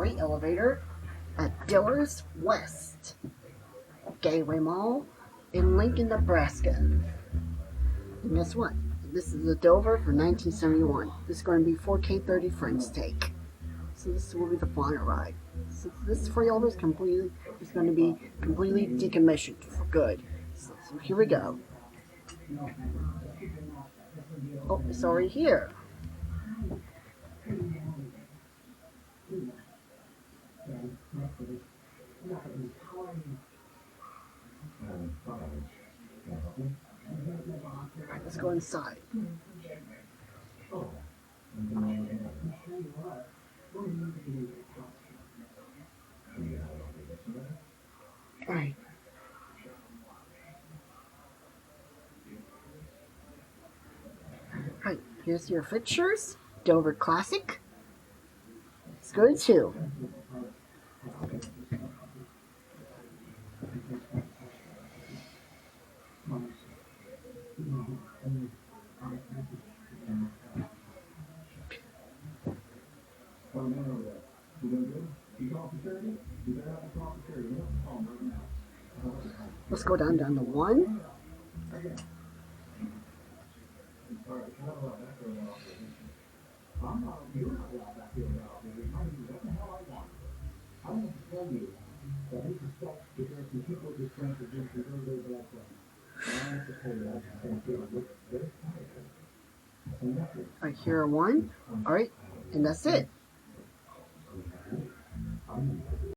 freight elevator at Dillards West Gateway Mall in Lincoln, Nebraska. And guess what? This is a Dover for 1971. This is going to be 4K 30 frames take. So this will be the final ride. So this freight elevator is going to be completely decommissioned for good. So here we go. Oh, it's already here. Alright, let's go inside. Alright. Alright, here's your fixtures. Dover Classic. It's good too. Let's go down to 1. Alright, here are 1. Alright, and that's it.